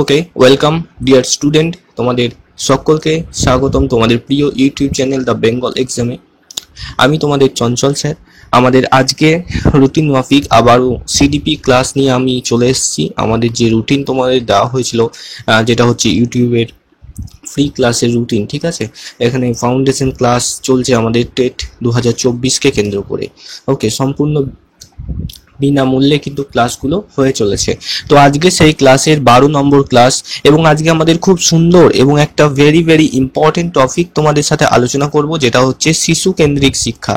ওকে, welcome dear student, তোমাদের সকলকে স্বাগতম তোমাদের প্রিয় ইউটিউব চ্যানেল দ্য বেঙ্গল এক্সামে। আমি তোমাদের চঞ্চল স্যার। আমাদের আজকে রুটিন মাফিক আবারও সিডিপি ক্লাস নিয়ে আমি চলে এসেছি। আমাদের যে রুটিন তোমাদের দেওয়া হয়েছিল, যেটা হচ্ছে ইউটিউবের ফ্রি ক্লাসের রুটিন, ঠিক আছে। এখানে ফাউন্ডেশন ক্লাস চলছে আমাদের টেট 2024কে কেন্দ্র করে। ওকে, সম্পূর্ণ বিনামূল্যে কিন্তু ক্লাসগুলো হয়ে চলেছে। তো আজকে সেই ক্লাসের 12 নম্বর ক্লাস, এবং আজকে আমাদের খুব সুন্দর এবং একটা ভেরি ভেরি ইম্পর্টেন্ট টপিক তোমাদের সাথে আলোচনা করব, যেটা হচ্ছে শিশু কেন্দ্রিক শিক্ষা।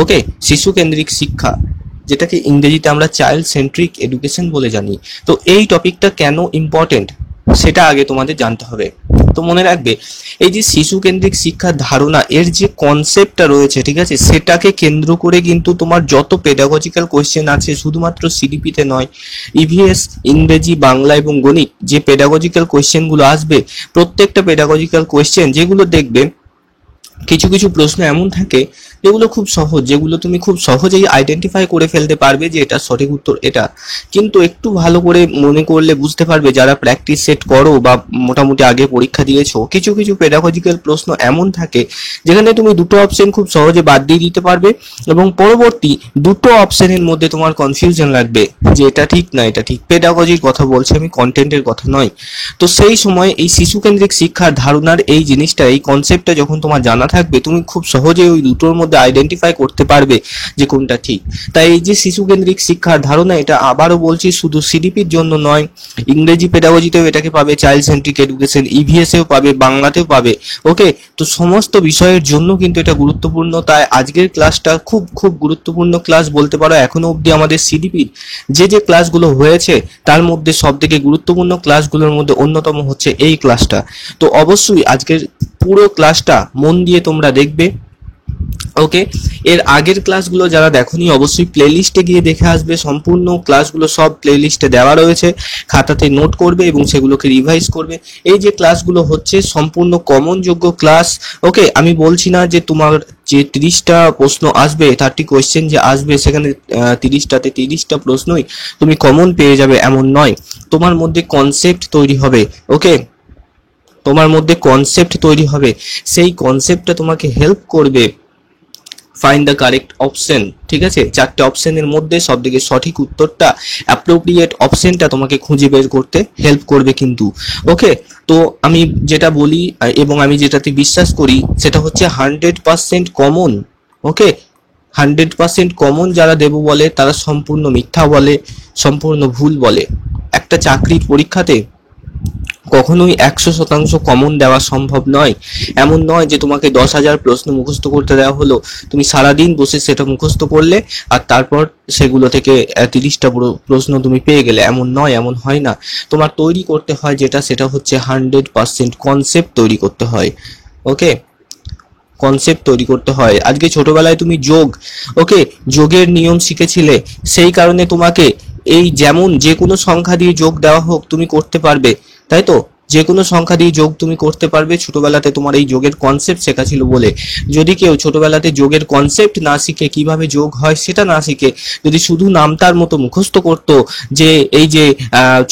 ওকে, শিশু কেন্দ্রিক শিক্ষা, যেটাকে ইংরেজিতে আমরা চাইল্ড সেন্ট্রিক এডুকেশন বলে জানি। তো এই টপিকটা কেন ইম্পর্টেন্ট সেটা আগে তোমাদের জানতে হবে। তো মনে রাখবে, এই যে শিশু কেন্দ্রিক শিক্ষার ধারণা, এর যে কনসেপ্টটা রয়েছে, ঠিক আছে, সেটাকে কেন্দ্র করে কিন্তু তোমার যত পেডাগজিক্যাল কোয়েশ্চেন আছে, শুধুমাত্র সিডিপিতে নয়, ইভিএস, ইংরেজি, বাংলা এবং গণিত, যে পেডাগজিক্যাল কোয়েশ্চেনগুলো আসবে, প্রত্যেকটা পেডাগজিক্যাল কোয়েশ্চেন যেগুলো দেখবে, কিছু কিছু প্রশ্ন এমন থাকে যেগুলো খুব সহজ, যেগুলো তুমি খুব সহজেই আইডেন্টিফাই করে ফেলতে পারবে যে এটা সঠিক উত্তর এটা। কিন্তু একটু ভালো করে মনে করলে বুঝতে পারবে, যারা প্র্যাকটিস সেট করো বা মোটামুটি আগে পরীক্ষা দিয়েছো, কিছু কিছু পেডাগজিক্যাল প্রশ্ন এমন থাকে যেখানে তুমি দুটো অপশন খুব সহজে বাদ দিয়ে দিতে পারবে, এবং পরবর্তী দুটো অপশনের মধ্যে তোমার কনফিউশন লাগবে যে এটা ঠিক না এটা ঠিক। পেডাগজির কথা বলছি আমি, কন্টেন্টের কথা নয়। তো সেই সময় এই শিশু কেন্দ্রিক শিক্ষার ধারণার এই জিনিসটা, এই কনসেপ্টটা যখন তোমার জানা থাকবে, তুমি খুব সহজে ওই দুটোর মধ্যে আইডেন্টিফাই করতে পারবে যে কোনটা ঠিক। তাই এই যে শিশু কেন্দ্রিক শিক্ষার ধারণা, এটা আবারও বলছি শুধু সিডিপির জন্য নয়, ইংরেজি পেডাগজিতেও এটাকে পাবে, চাইল্ড সেন্ট্রিক এডুকেশন ইভিএসেও পাবে, বাংলাতেও পাবে। ওকে, তো সমস্ত বিষয়ের জন্য কিন্তু এটা গুরুত্বপূর্ণ। তাই আজকের ক্লাসটা খুব খুব গুরুত্বপূর্ণ ক্লাস বলতে পারো। এখনো অবধি আমাদের সিডিপির যে ক্লাসগুলো হয়েছে, তার মধ্যে সব থেকে গুরুত্বপূর্ণ ক্লাসগুলোর মধ্যে অন্যতম হচ্ছে এই ক্লাসটা। তো অবশ্যই আজকের পুরো ক্লাসটা মন দিয়ে তোমরা দেখবে। ওকে, এর আগের ক্লাসগুলো যারা দেখোনি, অবশ্যই প্লেলিস্টে গিয়ে দেখে আসবে। সম্পূর্ণ ক্লাসগুলো সব প্লেলিস্টে দেওয়া রয়েছে, খাতাতে নোট করবে এবং সেগুলোকে রিভাইজ করবে। এই যে ক্লাসগুলো হচ্ছে সম্পূর্ণ কমন যোগ্য ক্লাস। ওকে, আমি বলছি না যে তোমার যে 30টা প্রশ্ন আসবে, 30 কোয়েশ্চেন যে আসবে, সেখানে 30টাতে 30টা প্রশ্নই তুমি কমন পেয়ে যাবে, এমন নয়। তোমার মধ্যে কনসেপ্ট তৈরি হবে। ওকে, তোমার মধ্যে কনসেপ্ট তৈরি হবে, সেই কনসেপ্টটা তোমাকে হেল্প করবে ফাইন্ড দ্য কারেক্ট অপশন। ঠিক আছে, 4টে অপশনের মধ্যে সব থেকে সঠিক উত্তরটা, অ্যাপ্রোপ্রিয়েট অপশনটা তোমাকে খুঁজে বের করতে হেল্প করবে কিন্তু। ওকে, তো আমি যেটা বলি এবং আমি যেটাতে বিশ্বাস করি, সেটা হচ্ছে 100% কমন। ওকে, 100% কমন যারা দেব বলে, তারা সম্পূর্ণ মিথ্যা বলে, সম্পূর্ণ ভুল বলে। একটা চাকরির পরীক্ষাতে কখনোই 100% কমন দেওয়া সম্ভব নয়। এমন নয় যে তোমাকে 10,000 প্রশ্ন মুখস্থ করতে দেওয়া হলো, তুমি সারাদিন বসে সেটা মুখস্থ করলে, আর তারপর সেগুলো থেকে 30টা প্রশ্ন তুমি পেয়ে গেলে। এমন নয়, এমন হয় না। তোমার তৈরি করতে হয় যেটা, সেটা হচ্ছে 100% কনসেপ্ট তৈরি করতে হয়। ওকে, কনসেপ্ট তৈরি করতে হয়। আজকে ছোটবেলায় তুমি যোগ, ওকে, যোগের নিয়ম শিখেছিলে, সেই কারণে তোমাকে এই যেমন যে কোনো সংখ্যা দিয়ে যোগ দেওয়া হোক তুমি করতে পারবে, তাই তো? যে কোনো সংখ্যা দিয়ে যোগ তুমি করতে পারবে, ছোটবেলাতে তোমার এই যোগের কনসেপ্ট শেখা ছিল বলে। যদি কেউ ছোটবেলাতে যোগের কনসেপ্ট না শিখে, কিভাবে যোগ হয় সেটা না শিখে, যদি শুধু নামতার মতো মুখস্থ করতো যে এই যে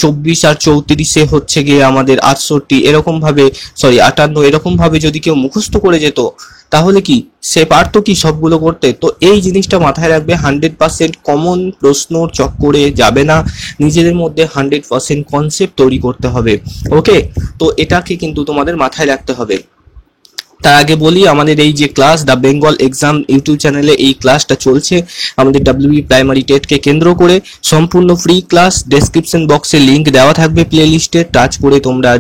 24 আর 34 হচ্ছে গিয়ে আমাদের 68, এরকম ভাবে, সরি 58, এরকম ভাবে যদি কেউ মুখস্থ করে যেত, তাহলে কি সে পারতো কি সবগুলো করতে? তো এই জিনিসটা মাথায় রাখবে, 100% কমন প্রশ্নর চক্করে যাবে না, নিজেদের মধ্যে 100% কনসেপ্ট তৈরি করতে হবে। ওকে, তো এটাকে কিন্তু তোমাদের মাথায় রাখতে হবে। তার আগে বলি, আমাদের এই যে class the Bengal exam YouTube চ্যানেলে এই ক্লাসটা চলছে আমাদের ডাব্লিউবি প্রাইমারি টেটকে কেন্দ্র করে, সম্পূর্ণ ফ্রি ক্লাস। ডেসক্রিপশন বক্সে লিংক দেওয়া থাকবে প্লেলিস্টে, টাচ করে তোমরা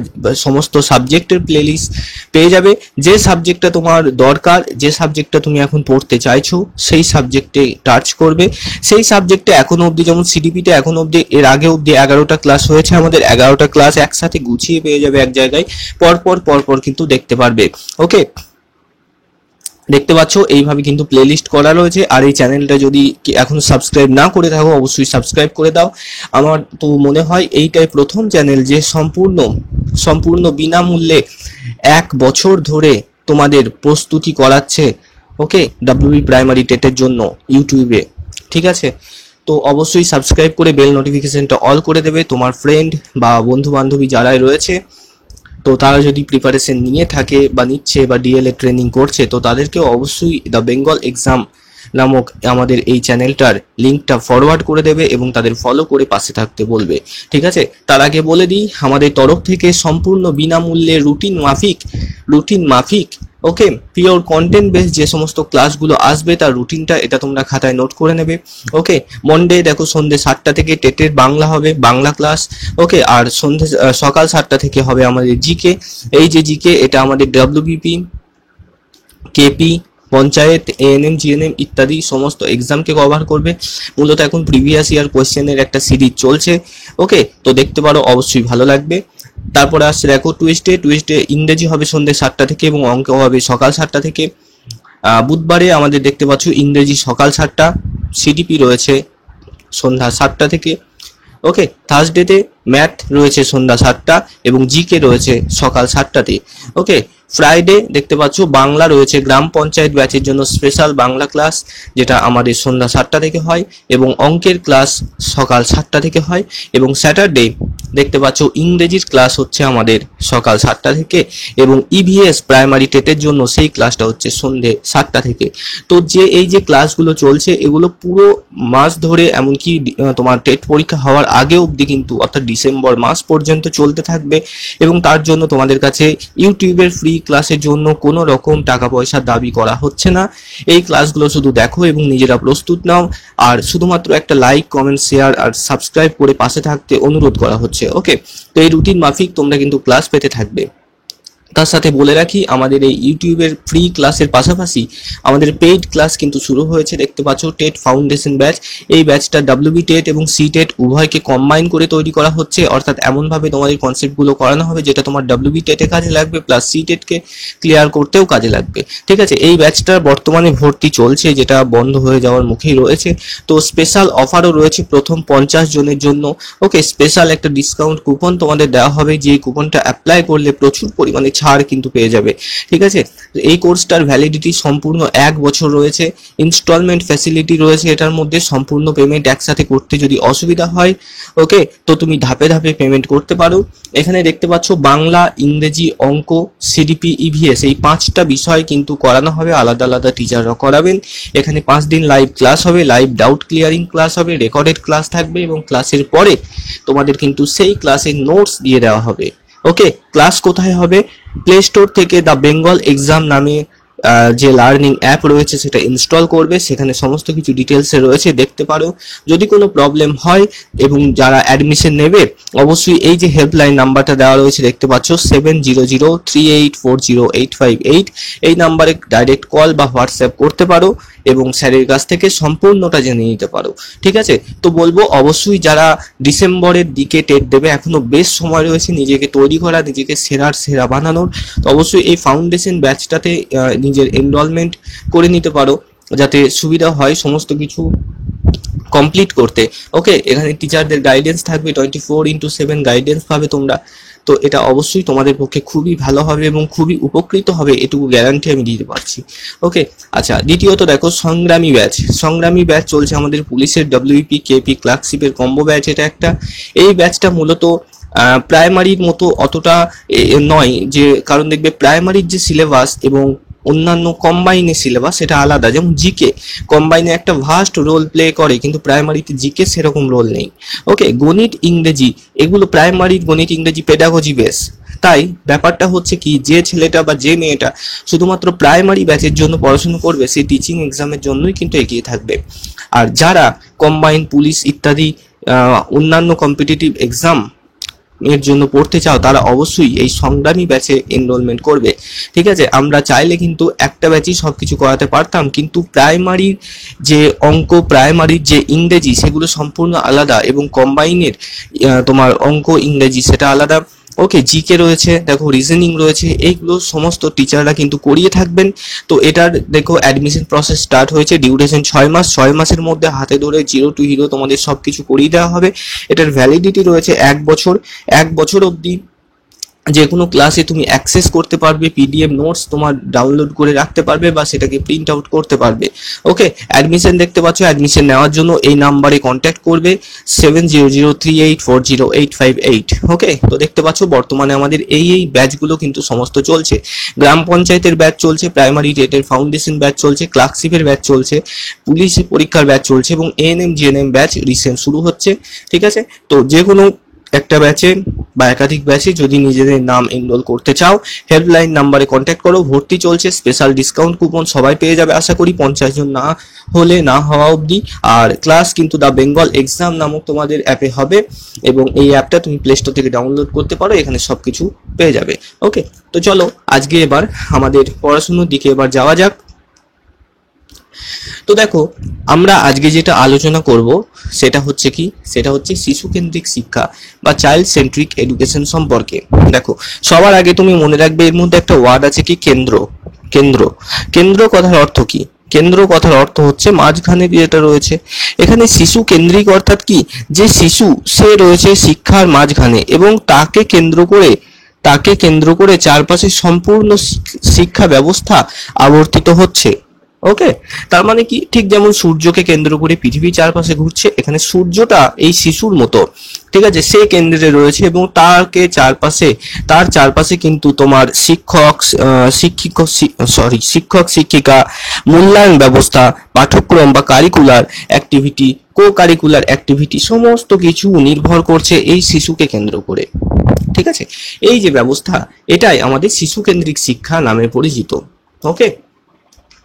সমস্ত সাবজেক্টের প্লেলিস্ট পেয়ে যাবে। যে সাবজেক্টটা তোমার দরকার, যে সাবজেক্টটা তুমি এখন পড়তে চাইছো, সেই সাবজেক্টে টাচ করবে। সেই সাবজেক্টে এখনো অবধি, যেমন সিডিপিতে এখনো অবধি, এর আগে অবধি 11টা ক্লাস হয়েছে আমাদের, 11টা ক্লাস একসাথে গুছিয়ে পেয়ে যাবে এক জায়গায়, পরপর কিন্তু দেখতে পারবে। ওকে, দেখতে পাচ্ছ এইভাবে কিন্তু প্লেলিস্ট করা রয়েছে। আর এই চ্যানেলটা যদি এখনো সাবস্ক্রাইব না করে থাকো, অবশ্যই সাবস্ক্রাইব করে দাও। আমার তো মনে হয় এইটাই প্রথম চ্যানেল যে সম্পূর্ণ বিনামূল্যে 1 বছর ধরে তোমাদের প্রস্তুতি করাচ্ছে। ওকে, ডাব্লিউবি প্রাইমারি টেটের জন্য ইউটিউবে। ঠিক আছে, তো তো অবশ্যই সাবস্ক্রাইব করে বেল নোটিফিকেশনটা অল করে দেবে। তোমার ফ্রেন্ড বা বন্ধু বান্ধবী যারাই রয়েছে, তো তারা যদি প্রিপারেশন নিয়ে থাকে বা নিচ্ছে বা ডিএলএড ট্রেনিং করছে, তো তাদেরকেও অবশ্যই দ্য বেঙ্গল এক্সাম নামক আমাদের এই চ্যানেলটার লিঙ্কটা ফরওয়ার্ড করে দেবে এবং তাদের ফলো করে পাশে থাকতে বলবে। ঠিক আছে, তার আগে বলে দিই আমাদের তরফ থেকে সম্পূর্ণ বিনামূল্যে রুটিন মাফিক ওকে পিওর কন্টেন্ট বেস যে সমস্ত ক্লাসগুলো আসবে তার রুটিনটা এটা তোমরা খাতায় নোট করে নেবে। ওকে, মন্ডে দেখো সন্ধ্যে 7টা থেকে টেটের বাংলা হবে, বাংলা ক্লাস। ওকে, আর সকাল 7টা থেকে হবে আমাদের জিকে। এই যে জিকে এটা আমাদের WBP, KP, panchayat, ANM, GNM ইত্যাদি সমস্ত এক্সামকে কভার করবে। মূলত এখন প্রিভিয়াস ইয়ার কোয়েশ্চেনের একটা সিরিজ চলছে। ওকে, তো দেখতে পারো, অবশ্যই ভালো লাগবে। তারপরে আসছে দেখো টুইসডে ইংরেজি হবে সন্ধ্যে 7টা থেকে এবং অঙ্ক হবে সকাল 7টা থেকে। বুধবারে আমাদের দেখতে পাচ্ছ ইংরেজি সকাল 7টা, সিডিপি রয়েছে সন্ধ্যা 7টা থেকে। ওকে, থার্সডেতে ম্যাথ রয়েছে সন্ধ্যা 7টা এবং জিকে রয়েছে সকাল 7টাতে। ওকে, ফ্রাইডে দেখতে পাচ্ছ বাংলা রয়েছে গ্রাম পঞ্চায়েত ব্যাচের জন্য স্পেশাল বাংলা ক্লাস, যেটা আমাদের সন্ধ্যা 7টা থেকে হয় এবং অঙ্কের ক্লাস সকাল 7টা থেকে হয়। এবং স্যাটারডে দেখতে পাচ্ছ ইংরেজির ক্লাস হচ্ছে আমাদের সকাল 7টা থেকে এবং ইভিএস প্রাইমারি টেটের জন্য সেই ক্লাসটা হচ্ছে সন্ধ্যে 7টা থেকে। তো এই যে ক্লাসগুলো চলছে এগুলো পুরো মাস ধরে, এমনকি তোমার টেট পরীক্ষা হওয়ার আগে অবধি কিন্তু, অর্থাৎ ডিসেম্বর মাস পর্যন্ত চলতে থাকবে। এবং তার জন্য তোমাদের কাছে ইউটিউবের ফ্রি ক্লাসের জন্য কোনো রকম টাকা পয়সা দাবি করা হচ্ছে না। এই ক্লাসগুলো শুধু দেখো এবং নিজেরা প্রস্তুত নাও, আর শুধুমাত্র একটা লাইক, কমেন্ট, শেয়ার আর সাবস্ক্রাইব করে পাশে থাকতে অনুরোধ করা হচ্ছে। ওকে, তো এই রুটিন মাফিক তোমরা কিন্তু ক্লাস পেতে থাকবে। তার সাথে বলে রাখি, আমাদের এই ইউটিউবের ফ্রি ক্লাসের পাশাপাশি আমাদের পেইড ক্লাস কিন্তু শুরু হয়েছে। দেখতে পাচ্ছ টেট ফাউন্ডেশন ব্যাচ। এই ব্যাচটা ডাব্লিউবি টেট এবং সি টেট উভয়কে কম্বাইন করে তৈরি করা হচ্ছে, অর্থাৎ এমনভাবে তোমাদের কনসেপ্টগুলো করানো হবে যেটা তোমার ডাব্লিউবি টেটে কাজে লাগবে প্লাস সি টেটকে ক্লিয়ার করতেও কাজে লাগবে। ঠিক আছে, এই ব্যাচটার বর্তমানে ভর্তি চলছে, যেটা বন্ধ হয়ে যাওয়ার মুখেই রয়েছে। তো স্পেশাল অফারও রয়েছে প্রথম 50 জনের জন্য। ওকে, স্পেশাল একটা ডিসকাউন্ট কুপন তোমাদের দেওয়া হবে, যে কুপনটা অ্যাপ্লাই করলে প্রচুর পরিমাণে ছাড় কিন্তু পেয়ে যাবে। ঠিক আছে, এই কোর্সটার ভ্যালিডিটি সম্পূর্ণ 1 বছর রয়েছে। ইনস্টলমেন্ট ফ্যাসিলিটি রয়েছে এটার মধ্যে, সম্পূর্ণ পেমেন্ট একসাথে করতে যদি অসুবিধা হয় ওকে, তো তুমি ধাপে ধাপে পেমেন্ট করতে পারো। এখানে দেখতে পাচ্ছ বাংলা, ইংরেজি, অঙ্ক, সিডিপি, ইভিএস এই 5টা বিষয় কিন্তু করানো হবে, আলাদা আলাদা টিচাররা করাবেন। এখানে 5 দিন লাইভ ক্লাস হবে, লাইভ ডাউট ক্লিয়ারিং ক্লাস হবে, রেকর্ডেড ক্লাস থাকবে এবং ক্লাসের পরে তোমাদের কিন্তু সেই ক্লাসের নোটস দিয়ে দেওয়া হবে। ওকে, ক্লাস কোথায় হবে? প্লে স্টোর থেকে দ্য বেঙ্গল এক্সাম নামে যে লার্নিং অ্যাপ রয়েছে সেটা ইনস্টল করবে, সেখানে সমস্ত কিছু ডিটেলসে রয়েছে, দেখতে পারো। যদি কোনো প্রবলেম হয় এবং যারা অ্যাডমিশন নেবে অবশ্যই এই যে হেল্পলাইন নাম্বারটা দেওয়া রয়েছে দেখতে পাচ্ছ 7003840858, এই নাম্বারে ডাইরেক্ট কল বা হোয়াটসঅ্যাপ করতে পারো এবং স্যারের কাছ থেকে সম্পূর্ণটা জেনে নিতে পারো। ঠিক আছে, তো বলবো অবশ্যই যারা ডিসেম্বরের দিকে টেট দেবে এখনো বেশ সময় রয়েছে নিজেকে তৈরি করা, নিজেকে সেরা বানানোর। তো অবশ্যই এই ফাউন্ডেশন ব্যাচটাতে নিজের এনরোলমেন্ট করে নিতে পারো যাতে সুবিধা হয় সমস্ত কিছু কমপ্লিট করতে। ওকে, এখানে টিচারদের গাইডেন্স থাকবে, 24/7 গাইডেন্স পাবে তোমরা। তো এটা অবশ্যই তোমাদের পক্ষে খুবই ভালো হবে এবং খুবই উপকৃত হবে, এটুকু গ্যারান্টি আমি দিতে পারছি। ওকে, আচ্ছা, দ্বিতীয়ত দেখো সংগ্রামী ব্যাচ চলছে আমাদের পুলিশের ডব্লিউপি, কেপি ক্লার্কশিপের কম্বো ব্যাচ। এটা একটা, এই ব্যাচটা মূলত প্রাইমারির মতো অতটা নয়, যে কারণ দেখবে প্রাইমারির যে সিলেবাস এবং অন্যান্য কম্বাইনের সিলেবাস সেটা আলাদা। যেমন জিকে কম্বাইনে একটা ভাস্ট রোল প্লে করে, কিন্তু প্রাইমারিতে জিকে সেরকম রোল নেই। ওকে, গণিত, ইংরেজি এগুলো প্রাইমারির গণিত, ইংরেজি পেডাগজি বেস। তাই ব্যাপারটা হচ্ছে কি, যে ছেলেটা বা যে মেয়েটা শুধুমাত্র প্রাইমারি ব্যাচের জন্য পড়াশোনা করবে সেই টিচিং এক্সামের জন্যই কিন্তু এগিয়ে থাকবে। আর যারা কম্বাইন, পুলিশ ইত্যাদি অন্যান্য কম্পিটিটিভ এক্সাম এর জন্য পড়তে চাও তারা অবশ্যই এই সংগ্রামী ব্যাচে এনরোলমেন্ট করবে। ঠিক আছে, আমরা চাইলে কিন্তু একটা ব্যাচই সবকিছু করাতে পারতাম, কিন্তু প্রাইমারির যে অঙ্ক, প্রাইমারির যে ইংরেজি সেগুলো সম্পূর্ণ আলাদা এবং কম্বাইনের তোমার অঙ্ক, ইংরেজি সেটা আলাদা। ওকে, জিকে রয়েছে, দেখো রিজনিং রয়েছে, এইগুলো সমস্ত টিচাররা কিন্তু করিয়ে থাকবেন। তো এটার দেখো অ্যাডমিশন প্রসেস স্টার্ট হয়েছে, ডিউরেশন 6 মাস। 6 মাসের মধ্যে হাতে ধরে 0 to hero তোমাদের সবকিছু করিয়ে দেওয়া হবে। এটার ভ্যালিডিটি রয়েছে 1 বছর। 1 বছর অবধি যে কোনো ক্লাসে তুমি অ্যাক্সেস করতে পারবে, পিডিএফ নোটস তোমার ডাউনলোড করে রাখতে পারবে বা সেটাকে প্রিন্ট আউট করতে পারবে। ওকে, অ্যাডমিশন দেখতে পাচ্ছ, অ্যাডমিশন নেওয়ার জন্য এই নাম্বারে কন্ট্যাক্ট করবে 7003840858। ওকে, তো দেখতে পাচ্ছ বর্তমানে আমাদের এই ব্যাচগুলো কিন্তু সমস্ত চলছে। গ্রাম পঞ্চায়েতের ব্যাচ চলছে, প্রাইমারি টেটের ফাউন্ডেশন ব্যাচ চলছে, ক্লার্কশিপের ব্যাচ চলছে, পুলিশ পরীক্ষার ব্যাচ চলছে এবং এএনএম জিএনএম ব্যাচ রিসেন্ট শুরু হচ্ছে। ঠিক আছে, তো যে কোনো একটা ব্যাচে বা একাধিক ব্যাচে যদি নিজেদের নাম এনরোল করতে চাও, হেল্পলাইন নাম্বারে কন্ট্যাক্ট করো। ভর্তি চলছে, স্পেশাল ডিসকাউন্ট কুপন সবাই পেয়ে যাবে আশা করি, 50 জন না হলে না হওয়া অবধি। আর ক্লাস কিন্তু দ্য বেঙ্গল এক্সাম নামক তোমাদের অ্যাপে হবে এবং এই অ্যাপটা তুমি প্লে স্টোর থেকে ডাউনলোড করতে পারো, এখানে সবকিছু পেয়ে যাবে। ওকে, তো চলো আজকে এবার আমাদের পড়াশোনার দিকে এবার যাওয়া যাক। তো দেখো, আমরা আজকে যেটা আলোচনা করব সেটা হচ্ছে কি, সেটা হচ্ছে শিশু কেন্দ্রিক শিক্ষা বা চাইল্ড সেন্ট্রিক এডুকেশন সম্পর্কে। দেখো, সবার আগে তুমি মনে রাখবে এর মধ্যে একটা ওয়ার্ড আছে কি, কেন্দ্র। কেন্দ্র, কেন্দ্র কথার অর্থ কি? কেন্দ্র কথার অর্থ হচ্ছে মাঝখানে যেটা রয়েছে। এখানে শিশু কেন্দ্রিক অর্থাৎ কি, যে শিশু সে রয়েছে শিক্ষার মাঝখানে এবং তাকে কেন্দ্র করে চারপাশে সম্পূর্ণ শিক্ষা ব্যবস্থা আবর্তিত হচ্ছে। ওকে, তার মানে কি, ঠিক যেমন সূর্যকে কেন্দ্র করে পৃথিবী চারপাশে ঘুরছে, এখানে সূর্যটা এই শিশুর মতো, ঠিক আছে, সে কেন্দ্রে রয়েছে এবং তার চারপাশে কিন্তু তোমার শিক্ষক শিক্ষিকা, মূল্যায়ন ব্যবস্থা, পাঠ্যক্রম বা curricular activity, co curricular activity সমস্ত কিছু নির্ভর করছে এই শিশুকে কেন্দ্র করে। ঠিক আছে, এই যে ব্যবস্থা, এটাই আমাদের শিশু কেন্দ্রিক শিক্ষা নামে পরিচিত। ওকে,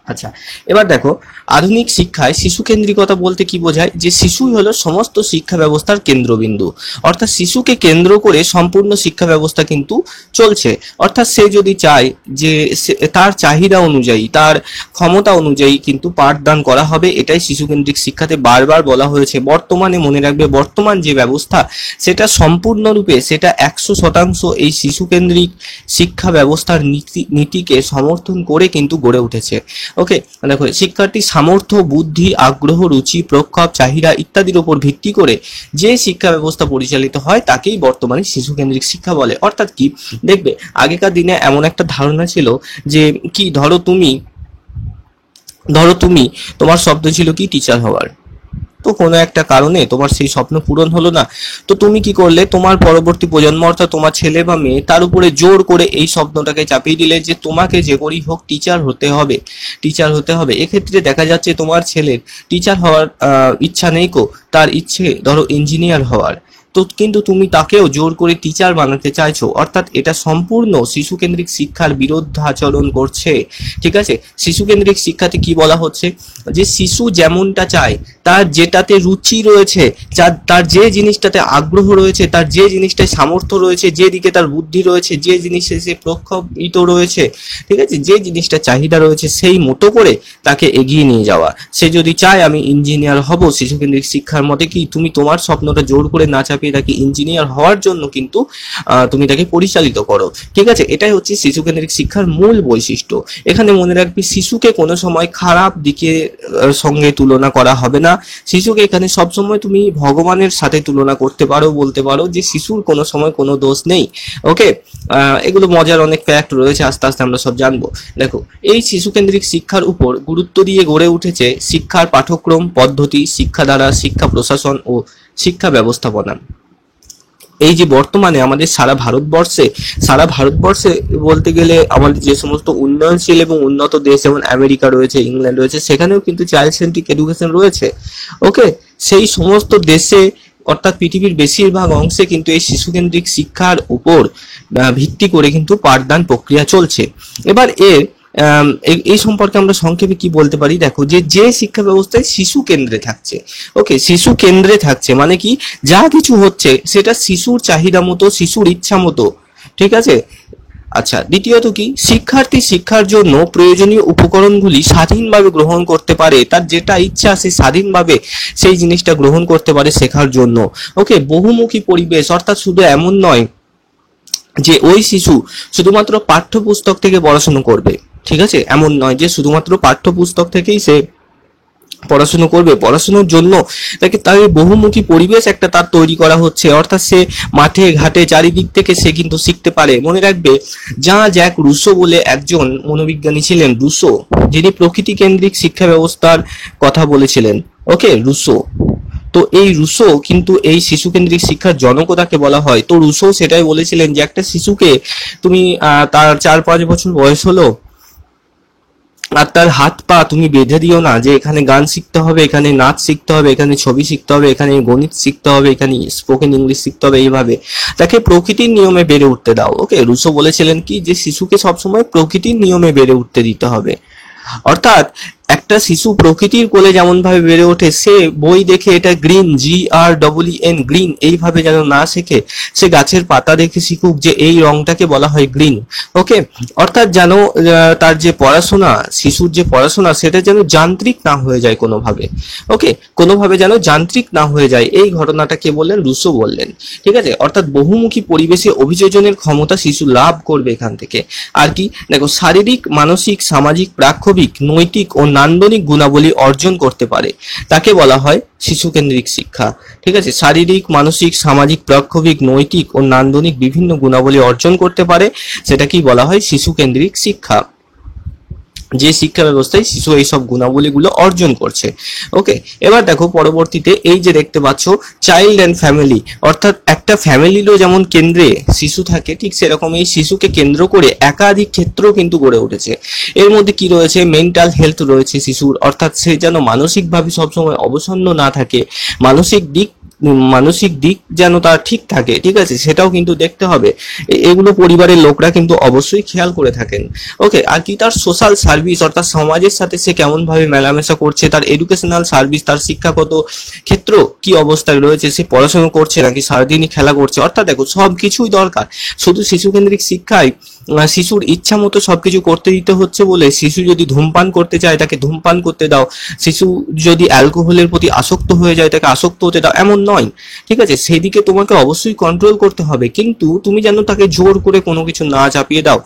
আচ্ছা, এবার দেখো, আধুনিক শিক্ষায় শিশু কেন্দ্রিকতা বলতে কি বোঝায়? যে শিশুই হলো সমস্ত শিক্ষা ব্যবস্থার কেন্দ্রবিন্দু, অর্থাৎ শিশুকে কেন্দ্র করে সম্পূর্ণ শিক্ষা ব্যবস্থা কিন্তু চলছে। অর্থাৎ সে যদি চায় যে তার চাহিদা অনুযায়ী, তার ক্ষমতা অনুযায়ী কিন্তু পাঠদান করা হবে, এটাই শিশু কেন্দ্রিক শিক্ষাতে বারবার বলা হয়েছে। বর্তমানে মনে রাখবে, বর্তমান যে ব্যবস্থা সেটা সম্পূর্ণরূপে, সেটা 100% এই শিশু কেন্দ্রিক শিক্ষা ব্যবস্থার নীতিকে সমর্থন করে কিন্তু গড়ে উঠেছে। ওকে, দেখো, শিক্ষার্থী সামর্থ্য, বুদ্ধি, আগ্রহ, রুচি, প্রক্ষোভ, চাহিদা ইত্যাদির উপর ভিত্তি করে যে শিক্ষা ব্যবস্থা পরিচালিত হয় তাকেই বর্তমানে শিশু কেন্দ্রিক শিক্ষা বলে। অর্থাৎ কি, দেখবে আগেকার দিনে এমন একটা ধারণা ছিল যে কি, ধরো তুমি তোমার স্বপ্ন ছিল কি, টিচার হওয়ার। তো কোনো একটা কারণে তোমার সেই স্বপ্ন পূরণ হলো না, তো তুমি কি করলে, তোমার পরবর্তী প্রজন্ম অর্থাৎ তোমার ছেলে বা মেয়ে, তার উপরে জোর করে এই স্বপ্নটাকে চাপিয়ে দিলে যে তোমাকে যে করেই হোক টিচার হতে হবে, টিচার হতে হবে। এক্ষেত্রে দেখা যাচ্ছে তোমার ছেলের টিচার হওয়ার ইচ্ছা নেই, তার ইচ্ছে ধরো ইঞ্জিনিয়ার হওয়ার, তো কিন্তু তুমি তাকেও জোর করে টিচার বানাতে চাইছো। অর্থাৎ এটা সম্পূর্ণ শিশু কেন্দ্রিক শিক্ষার বিরুদ্ধাচরণ করছে। ঠিক আছে, শিশু কেন্দ্রিক শিক্ষাতে কি বলা হচ্ছে, যে শিশু যেমনটা চায়, তার যেটাতে রুচি রয়েছে, তার যে জিনিসটাতে আগ্রহ রয়েছে, তার যে জিনিসটায় সামর্থ্য রয়েছে, যে দিকে তার বুদ্ধি রয়েছে, যে জিনিসে সে প্রক্ষোভিত রয়েছে, ঠিক আছে, যে জিনিসটা চাহিদা রয়েছে, সেই মতো করে তাকে এগিয়ে নিয়ে যাওয়া। সে যদি চায় আমি ইঞ্জিনিয়ার হব, শিশু কেন্দ্রিক শিক্ষার মতে কি, তুমি তোমার স্বপ্নটা জোর করে না চাপিয়ে তাকে ইঞ্জিনিয়ার হওয়ার জন্য কিন্তু তুমি তাকে পরিচালিত করো। ঠিক আছে, এটাই হচ্ছে শিশু কেন্দ্রিক শিক্ষার মূল বৈশিষ্ট্য। এখানে মনে রাখবি, শিশুকে কোনো সময় খারাপ দিকে সঙ্গে তুলনা করা হবে না। শিশুকে এখানে সবসময় তুমি ভগবানের সাথে তুলনা করতে পারো, বলতে পারো যে শিশুর কোনো সময় কোনো দোষ নেই। ওকে, এগুলো মজার অনেক ফ্যাক্ট রয়েছে, আস্তে আস্তে আমরা সব জানবো। দেখো, এই শিশু কেন্দ্রিক শিক্ষার উপর গুরুত্ব দিয়ে গড়ে উঠেছে শিক্ষার পাঠ্যক্রম, পদ্ধতি, শিক্ষাধারা, শিক্ষা প্রশাসন ও শিক্ষা ব্যবস্থাপনা। এই যে বর্তমানে আমাদের সারা ভারতবর্ষে বলতে গেলে আমাদের যে সমস্ত উন্নয়নশীল এবং উন্নত দেশ, যেমন আমেরিকা রয়েছে, ইংল্যান্ড রয়েছে, সেখানেও কিন্তু চাইল্ড সেন্ট্রিক এডুকেশন রয়েছে। ওকে, সেই সমস্ত দেশে অর্থাৎ পৃথিবীর বেশিরভাগ অংশে কিন্তু এই শিশু কেন্দ্রিক শিক্ষার উপর ভিত্তি করে কিন্তু পাঠদান প্রক্রিয়া চলছে। এবার এই সম্পর্কে আমরা সংক্ষেপে কি বলতে পারি, দেখো, যে শিক্ষা ব্যবস্থায় শিশু কেন্দ্রে থাকছে। ওকে, শিশু কেন্দ্রে থাকছে মানে কি, যা কিছু হচ্ছে সেটা শিশুর চাহিদা মতো, শিশুর ইচ্ছা মতো। ঠিক আছে, আচ্ছা, দ্বিতীয়ত কি, শিক্ষার্থী শিক্ষার জন্য প্রয়োজনীয় উপকরণগুলি স্বাধীনভাবে গ্রহণ করতে পারে, তার যেটা ইচ্ছা সে স্বাধীনভাবে সেই জিনিসটা গ্রহণ করতে পারে শেখার জন্য। ওকে, বহুমুখী পরিবেশ, অর্থাৎ শুধু এমন নয় যে ওই শিশু শুধুমাত্র পাঠ্যপুস্তক থেকে পড়াশোনা করবে। ঠিক আছে, এমন নয় যে শুধুমাত্র পাঠ্যপুস্তক থেকেই সে পড়াশুনো করবে, পড়াশুনোর জন্য তাকে তার বহুমুখী পরিবেশ একটা তার তৈরি করা হচ্ছে, অর্থাৎ সে মাঠে ঘাটে চারিদিক থেকে সে কিন্তু শিখতে পারে। মনে রাখবে, যা জ্যাক রুসো বলে একজন মনোবিজ্ঞানী ছিলেন, রুসো, যিনি প্রকৃতি কেন্দ্রিক শিক্ষা ব্যবস্থার কথা বলেছিলেন। ওকে, রুসো। তো এই রুসো কিন্তু এই শিশু কেন্দ্রিক শিক্ষার জনকও তাকে বলা হয়। তো রুসো সেটাই বলেছিলেন যে একটা শিশুকে তুমি তার 4-5 বছর বয়স হলো আর তার হাত পা তুমি বেঁধে দিও না যে এখানে গান শিখতে হবে, এখানে নাচ শিখতে হবে, এখানে ছবি শিখতে হবে, এখানে গণিত শিখতে হবে, এখানে স্পোকেন ইংলিশ শিখতে হবে। এইভাবে তাকে প্রকৃতির নিয়মে বেড়ে উঠতে দাও। ওকে, রুসো বলেছিলেন কি যে শিশুকে সবসময় প্রকৃতির নিয়মে বেড়ে উঠতে দিতে হবে। অর্থাৎ একটা শিশু প্রকৃতির কোলে যেমন ভাবে বেড়ে ওঠে, সে বই দেখে এটা গ্রিন, GREEN, গ্রিন এইভাবে যেন না শেখে, সে গাছের পাতা দেখে শিখুক যে এই রংটাকে বলা হয় গ্রিন। ওকে, অর্থাৎ যেন তার যে পড়াশোনা, শিশুর যে পড়াশোনা, সেটা যেন যান্ত্রিক না হয়ে যায় কোনোভাবে। ওকে, কোনোভাবে যেন যান্ত্রিক না হয়ে যায়, এই ঘটনাটা কে বললেন? রুসো বললেন। ঠিক আছে, অর্থাৎ বহুমুখী পরিবেশে অভিযোজনের ক্ষমতা শিশু লাভ করবে এখান থেকে। আর কি দেখো, শারীরিক, মানসিক, সামাজিক, প্রাক্ষবিক, নৈতিক ও নান্দনিক গুণাবলী অর্জন করতে পারে, তাকে বলা হয় শিশু কেন্দ্রিক শিক্ষা। ঠিক আছে, শারীরিক, মানসিক, সামাজিক, প্রাক্ষবিক, নৈতিক ও নান্দনিক বিভিন্ন গুণাবলী অর্জন করতে পারে, সেটা কি বলা হয়? শিশু কেন্দ্রিক শিক্ষা। যে শিক্ষা ব্যবস্থায় শিশু এইসব গুণাবলীগুলো অর্জন করছে। ওকে, এবার দেখো পরবর্তীতে এই যে দেখতে পাচ্ছ চাইল্ড অ্যান্ড ফ্যামিলি, অর্থাৎ একটা ফ্যামিলিরও যেমন কেন্দ্রে শিশু থাকে, ঠিক সেরকম এই শিশুকে কেন্দ্র করে একাধিক ক্ষেত্র কিন্তু গড়ে উঠেছে। এর মধ্যে কি রয়েছে? মেন্টাল হেলথ রয়েছে শিশুর, অর্থাৎ সে যেন মানসিকভাবে সবসময় অবসন্ন না থাকে, মানসিক দিক যেন তার ঠিক থাকে। ঠিক আছে, সেটাও কিন্তু দেখতে হবে। এগুলো পরিবারের লোকরা কিন্তু অবশ্যই খেয়াল করে থাকেন। ওকে, আর কি তার সোশ্যাল সার্ভিস, অর্থাৎ সমাজের সাথে সে কেমন ভাবে মেলামেশা করছে, তার এডুকেশনাল সার্ভিস, তার শিক্ষাগত ক্ষেত্র কি অবস্থায় রয়েছে, সে পড়াশোনা করছে নাকি সারাদিনই খেলা করছে। অর্থাৎ দেখো, সব কিছুই দরকার। শুধু শিশু কেন্দ্রিক শিক্ষায় শিশুর ইচ্ছা মতো সবকিছু করতে দিতে হচ্ছে বলে, শিশু যদি ধূমপান করতে চায় তাকে ধূমপান করতে দাও, শিশু যদি অ্যালকোহলের প্রতি আসক্ত হয়ে যায় তাকে আসক্ত হতে দাও, এমন নয়। ঠিক আছে, সেই দিকে তোমাকে অবশ্যই কন্ট্রোল করতে হবে, কিন্তু তুমি যেন তাকে জোর করে কোনো কিছু না চাপিয়ে দাও।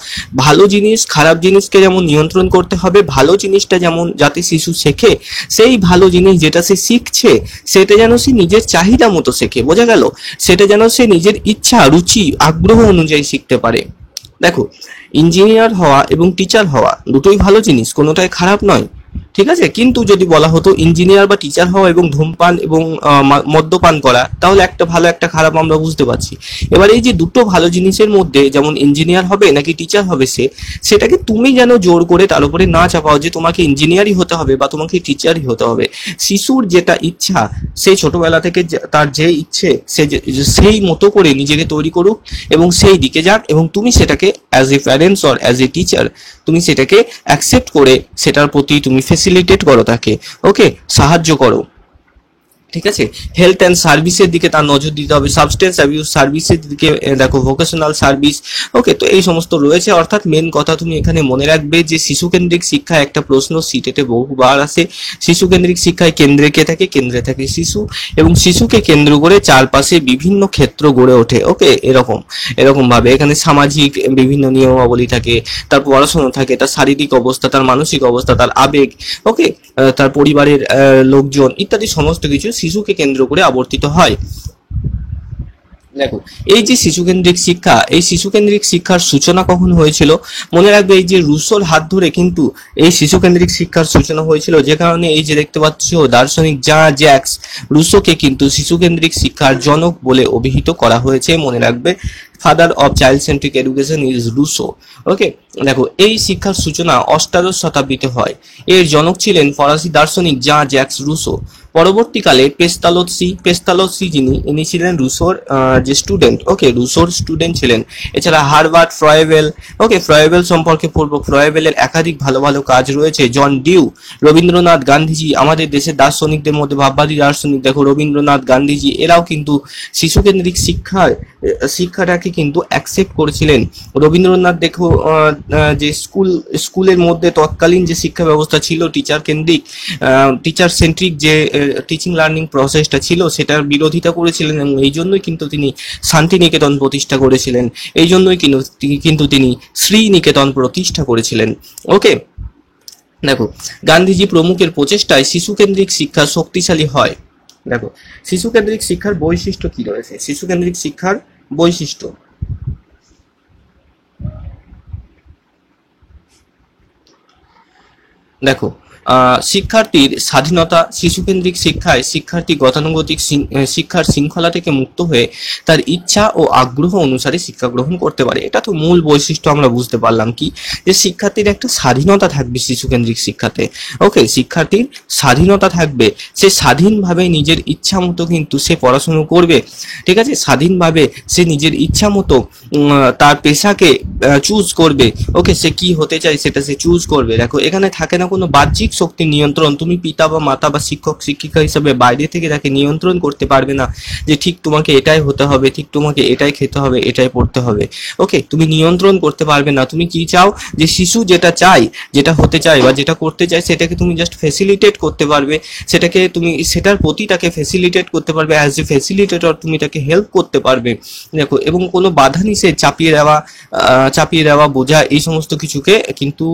ভালো জিনিস, খারাপ জিনিসকে যেমন নিয়ন্ত্রণ করতে হবে, ভালো জিনিসটা যেমন যাতে শিশু শেখে, সেই ভালো জিনিস যেটা সে শিখছে সেটা যেন সে নিজের চাহিদা মতো শেখে। বোঝা গেল? সেটা যেন সে নিজের ইচ্ছা, রুচি, আগ্রহ অনুযায়ী শিখতে পারে। দেখো, ইঞ্জিনিয়ার হওয়া এবং টিচার হওয়া দুটোই ভালো জিনিস, কোনোটাই খারাপ নয়। ঠিক আছে, কিন্তু যদি বলা হতো ইঞ্জিনিয়ার বা টিচার হওয়া এবং ধূমপান এবং মদ্যপান করা, তাহলে একটা ভালো একটা খারাপ আমরা বুঝতে পারছি। এবার এই যে দুটো ভালো জিনিসের মধ্যে, যেমন ইঞ্জিনিয়ার হবে নাকি টিচার হবে, সেটাকে তুমি যেন জোর করে তার উপরে না চাপাও যে তোমাকে ইঞ্জিনিয়ারই হতে হবে বা তোমাকে টিচারই হতে হবে। শিশুর যেটা ইচ্ছা, সে ছোটবেলা থেকে তার যে ইচ্ছে, সে সেই মতো করে নিজেকে তৈরি করুক এবং সেই দিকে যাক, এবং তুমি সেটাকে as a parents or as a teacher তুমি সেটাকে অ্যাকসেপ্ট করে সেটার প্রতি তুমি ফেসিলিটেট করো, তাকে ওকে সাহায্য করো। ঠিক আছে, হেলথ অ্যান্ড সার্ভিসের দিকে তার নজর দিতে হবে, সাবস্টেন্স অ্যাবিউজ সার্ভিসের দিকে দেখো, ভোকেশনাল সার্ভিস। ওকে, তো এই সমস্ত রয়েছে। অর্থাৎ মেন কথা তুমি এখানে মনে রাখবে যে শিশু কেন্দ্রিক শিক্ষা একটা প্রশ্ন সিটেটে বহুবার আসে। শিশু কেন্দ্রিক শিক্ষায় কেন্দ্রে কে থাকে? কেন্দ্রে থাকে শিশু, এবং শিশুকে কেন্দ্র করে চারপাশে বিভিন্ন ক্ষেত্র গড়ে ওঠে। ওকে, এরকম ভাবে এখানে সামাজিক বিভিন্ন নিয়মাবলী থাকে, তার পড়াশোনা থাকে, তার শারীরিক অবস্থা, তার মানসিক অবস্থা, তার আবেগ, ওকে, তার পরিবারের লোকজন ইত্যাদি সমস্ত কিছু শিশুকে কেন্দ্র করে আবর্তিত হয়। দেখো, এই যে শিশু কেন্দ্রিক শিক্ষা, এই শিশু কেন্দ্রিক শিক্ষার সূচনা কখন হয়েছিল? মনে রাখবে, এই যে রুসোর হাত ধরে কিন্তু এই শিশু কেন্দ্রিক শিক্ষার সূচনা হয়েছিল, যে কারণে এই যে দেখতে পাচ্ছ দার্শনিক জ্যাক্স রুসোকে কিন্তু শিশু কেন্দ্রিক শিক্ষার জনক বলে অভিহিত করা হয়েছে। মনে রাখবে, father of child centric education is Rousseau. Okay, দেখো, এই শিক্ষার সূচনা অষ্টাদশ শতাব্দীতে হয়। এর জনক ছিলেন ফরাসি দার্শনিক জ্যাক্স রুসো। পরবর্তীকালে পেস্তালোসি ইনি ছিলেন রুসোর যে স্টুডেন্ট। ওকে, রুসোর স্টুডেন্ট ছিলেন। এছাড়া হারবার্ট ফ্রয়েবেল, ওকে, ফ্রয়েবেল সম্পর্কে পড়বো। ফ্রয়েবেলের একাধিক ভালো ভালো কাজ রয়েছে। জন ডিউ, রবীন্দ্রনাথ, গান্ধীজি, আমাদের দেশের দার্শনিকদের মধ্যে ভাববাদী দার্শনিক দেখো রবীন্দ্রনাথ, গান্ধীজি, এরাও কিন্তু শিশুকেন্দ্রিক শিক্ষাটাকে কিন্তু অ্যাকসেপ্ট করেছিলেন। রবীন্দ্রনাথ দেখো যে স্কুলের মধ্যে তৎকালীন যে শিক্ষা ব্যবস্থা ছিল টিচার কেন্দ্রিক, টিচার সেন্ট্রিক যে টিচিং লার্নিং প্রসেসটা ছিল, সেটার বিরোধিতা করেছিলেন, এবং এই জন্যই কিন্তু তিনি শান্তিনিকেতন প্রতিষ্ঠা করেছিলেন। এই জন্যই কিন্তু তিনি শ্রীনিকেতন প্রতিষ্ঠা করেছিলেন। ওকে, দেখো, গান্ধীজি প্রমুখের প্রচেষ্টায় শিশু কেন্দ্রিক শিক্ষা শক্তিশালী হয়। দেখো, শিশু কেন্দ্রিক শিক্ষার বৈশিষ্ট্য কি রয়েছে? শিশু কেন্দ্রিক শিক্ষার বৈশিষ্ট্য, দেখো, শিক্ষার্থীর স্বাধীনতা। শিশুকেন্দ্রিক শিক্ষায় শিক্ষার্থী গতানুগতিক শিক্ষার শৃঙ্খলা থেকে মুক্ত হয়ে তার ইচ্ছা ও আগ্রহ অনুসারে শিক্ষা গ্রহণ করতে পারে। এটা তো মূল বৈশিষ্ট্য আমরা বুঝতে পারলাম কি, যে শিক্ষার্থীর একটা স্বাধীনতা থাকবে শিশুকেন্দ্রিক শিক্ষাতে। ওকে, শিক্ষার্থীর স্বাধীনতা থাকবে, সে স্বাধীনভাবে নিজের ইচ্ছা মতো কিন্তু সে পড়াশুনো করবে। ঠিক আছে, স্বাধীনভাবে সে নিজের ইচ্ছা মতো তার পেশাকে চুজ করবে। ওকে, সে কি হতে চায় সেটা সে চুজ করবে। দেখো, এখানে থাকে না কোনো বাহ্যিক শক্তির নিয়ন্ত্রণ। তুমি পিতা বা মাতা বা শিক্ষক শিক্ষিকা হিসাবে বাইরে থেকে তাকে নিয়ন্ত্রণ করতে পারবে না যে ঠিক তোমাকে এটাই হতে হবে, ঠিক তোমাকে এটাই খেতে হবে, এটাই পড়তে হবে। ওকে, তুমি নিয়ন্ত্রণ করতে পারবে না। তুমি কি চাও, যে শিশু যেটা চায়, যেটা হতে চায় বা যেটা করতে চায়, সেটাকে তুমি জাস্ট ফ্যাসিলিটেট করতে পারবে, সেটাকে তুমি সেটার প্রতি তাকে ফ্যাসিলিটেট করতে পারবে। অ্যাজ এ ফ্যাসিলিটেটর তুমি তাকে হেল্প করতে পারবে। দেখো, এবং কোনো বাধা নিষেধ, চাপিয়ে দেওয়া বোঝা, এই সমস্ত কিছুকে কিন্তু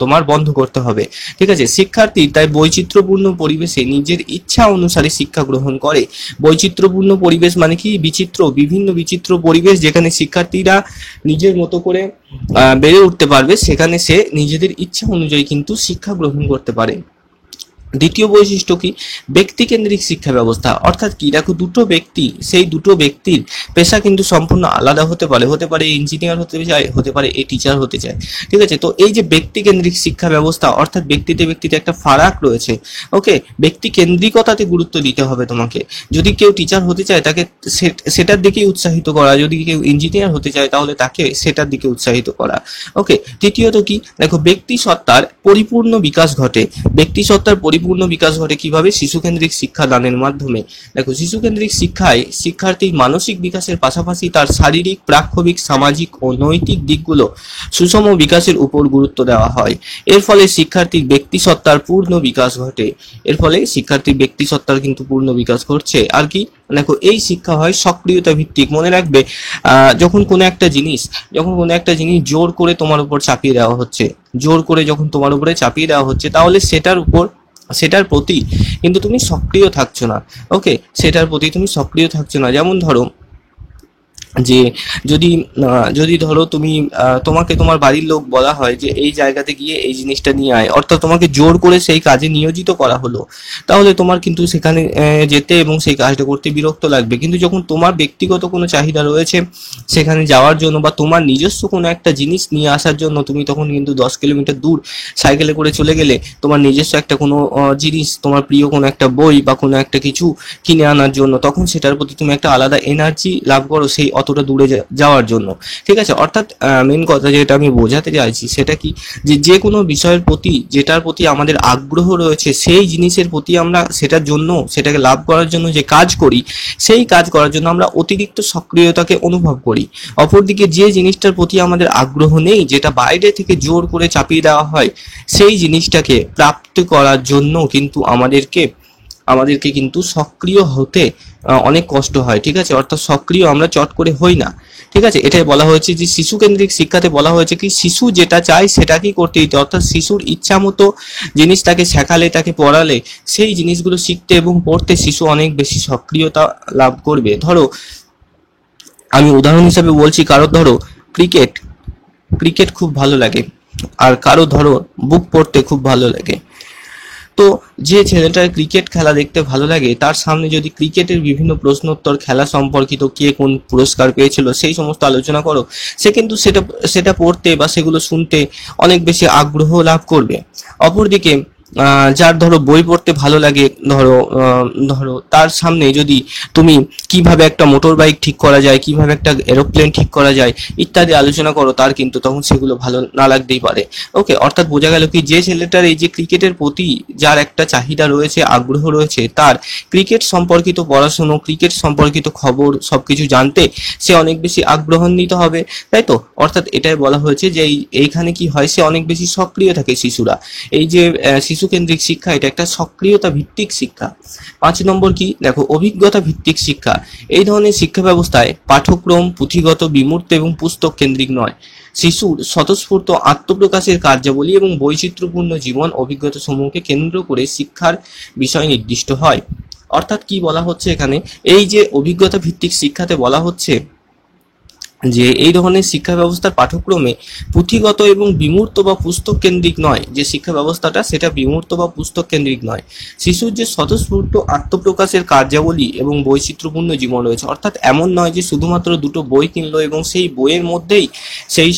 তোমার বন্ধ করতে হবে। ঠিক আছে, শিক্ষার্থী তাই বৈচিত্র্যপূর্ণ পরিবেশে নিজের ইচ্ছা অনুসারে শিক্ষা গ্রহণ করে। বৈচিত্র্যপূর্ণ পরিবেশ মানে কি? বিভিন্ন বিচিত্র পরিবেশ, যেখানে শিক্ষার্থীরা নিজের মতো করে বেড়ে উঠতে পারবে, সেখানে সে নিজেদের ইচ্ছা অনুযায়ী কিন্তু শিক্ষা গ্রহণ করতে পারে। দ্বিতীয় বৈশিষ্ট্য কি? ব্যক্তিকেন্দ্রিক শিক্ষা ব্যবস্থা। অর্থাৎ কি? দেখো, দুটো ব্যক্তি, সেই দুটো ব্যক্তির পেশা কিন্তু সম্পূর্ণ আলাদা হতে পারে। হতে পারে ইঞ্জিনিয়ার হতে চায়, হতে পারে এই টিচার হতে চায়। ঠিক আছে, তো এই যে ব্যক্তিকেন্দ্রিক শিক্ষা ব্যবস্থা, অর্থাৎ ব্যক্তিতে একটা ফারাক রয়েছে। ওকে, ব্যক্তি কেন্দ্রিকতাতে গুরুত্ব দিতে হবে তোমাকে। যদি কেউ টিচার হতে চায়, তাকে সেটার দিকেই উৎসাহিত করা। যদি কেউ ইঞ্জিনিয়ার হতে চায়, তাহলে তাকে সেটার দিকে উৎসাহিত করা। ওকে, তৃতীয়ত কি? দেখো, ব্যক্তি সত্তার পরিপূর্ণ বিকাশ ঘটে। ব্যক্তি সত্তার পরিপূর্ণ বিকাশ ঘটে কিভাবে? শিশুকেন্দ্রিক শিক্ষা দানের মাধ্যমে। দেখো, শিশুকেন্দ্রিক শিক্ষায় শিক্ষার্থীর মানসিক বিকাশের পাশাপাশি তার শারীরিক, প্রাক্ষবিক, সামাজিক ও নৈতিক দিকগুলো সুষম বিকাশের উপর গুরুত্ব দেওয়া হয়। এর ফলে শিক্ষার্থীর ব্যক্তি সত্তার পূর্ণ বিকাশ ঘটে। এর ফলে শিক্ষার্থীর ব্যক্তি সত্তার কিন্তু পূর্ণ বিকাশ ঘটছে। আর কি? দেখো, এই শিক্ষা হয় সক্রিয়তা ভিত্তিক। মনে রাখবে, যখন কোনো একটা জিনিস জোর করে তোমার উপর চাপিয়ে দেওয়া হচ্ছে, তাহলে সেটার প্রতি কিন্তু তুমি সক্রিয় থাকছো না। ওকে, সেটার প্রতি তুমি সক্রিয় থাকছো না। যেমন ধরো, যে যদি ধরো তোমাকে তোমার বাড়ির লোক বলা হয় যে এই জায়গাতে গিয়ে এই জিনিসটা নিয়ে আয়, অর্থাৎ তোমাকে জোর করে সেই কাজে নিয়োজিত করা হলো, তাহলে তোমার কিন্তু সেখানে যেতে এবং সেই কাজটা করতে বিরক্ত লাগবে। কিন্তু যখন তোমার ব্যক্তিগত কোনো চাহিদা রয়েছে সেখানে যাওয়ার জন্য, বা তোমার নিজস্ব কোনো একটা জিনিস নিয়ে আসার জন্য, তুমি তখন কিন্তু 10 কিলোমিটার দূর সাইকেলে করে চলে গেলে তোমার নিজস্ব একটা কোনো জিনিস, তোমার প্রিয় কোনো একটা বই বা কোনো একটা কিছু কিনে আনার জন্য, তখন সেটার প্রতি তুমি একটা আলাদা এনার্জি লাভ করো সেই অতটা দূরে যাওয়ার জন্য। ঠিক আছে, অর্থাৎ মেন কথা যেটা আমি বোঝাতে চাইছি সেটা কি, যে কোনো বিষয়ের প্রতি, যেটার প্রতি আমাদের আগ্রহ রয়েছে, সেই জিনিসের প্রতি আমরা সেটাকে লাভ করার জন্য যে কাজ করি, সেই কাজ করার জন্য আমরা অতিরিক্ত সক্রিয়তাকে অনুভব করি। অপরদিকে যে জিনিসটার প্রতি আমাদের আগ্রহ নেই, যেটা বাইরে থেকে জোর করে চাপিয়ে দেওয়া হয়, সেই জিনিসটাকে প্রাপ্ত করার জন্য কিন্তু আমাদেরকে কিন্তু সক্রিয় হতে অনেক কষ্ট হয়। ঠিক আছে, অর্থাৎ সক্রিয় আমরা চট করে হই না। ঠিক আছে, এটাই বলা হয়েছে যে শিশু কেন্দ্রিক শিক্ষাতে বলা হয়েছে কি, শিশু যেটা চায় সেটাকেই করতে দিতে। অর্থাৎ শিশুর ইচ্ছা মতো জিনিস তাকে শেখালে, তাকে পড়ালে, সেই জিনিসগুলো শিখতে এবং পড়তে শিশু অনেক বেশি সক্রিয়তা লাভ করবে। ধরো, আমি উদাহরণ হিসাবে বলছি, কারো ধরো ক্রিকেট খুব ভালো লাগে, আর কারো ধরো বুক পড়তে খুব ভালো লাগে। তো যে ছেলেটার ক্রিকেট খেলা দেখতে ভালো লাগে, তার সামনে যদি ক্রিকেটের বিভিন্ন প্রশ্নোত্তর, খেলা সম্পর্কিত, কে কোন পুরস্কার পেয়েছিল, সেই সমস্ত আলোচনা করো, সে কিন্তু সেটা পড়তে বা সেগুলো শুনতে অনেক বেশি আগ্রহ লাভ করবে। অপরদিকে যার ধরো বই পড়তে ভালো লাগে, ধরো তার সামনে যদি তুমি কিভাবে একটা মোটর বাইক ঠিক করা যায়, কিভাবে একটা এরোপ্লেন ঠিক করা যায় ইত্যাদি আলোচনা করো, তার কিন্তু তখন সেগুলো ভালো না লাগতেই পারে। ওকে, অর্থাৎ বোঝা গেল কি, যে ছেলেটার এই যে ক্রিকেটের প্রতি যার একটা চাহিদা রয়েছে, আগ্রহ রয়েছে, তার ক্রিকেট সম্পর্কিত পড়াশুনো, ক্রিকেট সম্পর্কিত খবর সবকিছু জানতে সে অনেক বেশি আগ্রহান্বিত হবে, তাই তো? অর্থাৎ এটাই বলা হয়েছে যে এইখানে কি হয়, সে অনেক বেশি সক্রিয় থাকে শিশুরা। এই যে শিশু শিশু কেন্দ্রিক শিক্ষা এটা একটা সক্রিয়তা ভিত্তিক শিক্ষা। 5 নম্বর কি দেখো, অভিজ্ঞতা ভিত্তিক শিক্ষা। এই ধরনের শিক্ষা ব্যবস্থায় পাঠ্যক্রম পুঁথিগত, বিমূর্ত এবং পুস্তক কেন্দ্রিক নয়। শিশুর স্বতঃস্ফূর্ত আত্মপ্রকাশের কার্যাবলী এবং বৈচিত্র্যপূর্ণ জীবন অভিজ্ঞতা সমূহকে কেন্দ্র করে শিক্ষার বিষয় নির্দিষ্ট হয়। অর্থাৎ কি বলা হচ্ছে এখানে, এই যে অভিজ্ঞতা ভিত্তিক শিক্ষাতে বলা হচ্ছে যে এই ধরনের শিক্ষা ব্যবস্থার পাঠ্যক্রমে পুঁথিগত এবং বিমূর্ত বা পুস্তক কেন্দ্রিক নয়, যে শিক্ষা ব্যবস্থাটা সেটা বিমূর্ত বা পুস্তক কেন্দ্রিক নয়। শিশুর যে স্বতঃস্ফূর্ত আত্মপ্রকাশের কার্যাবলী এবং বৈচিত্র্যপূর্ণ জীবন রয়েছে, অর্থাৎ এমন নয় যে শুধুমাত্র দুটো বই কিনলো এবং সেই বইয়ের মধ্যেই সেই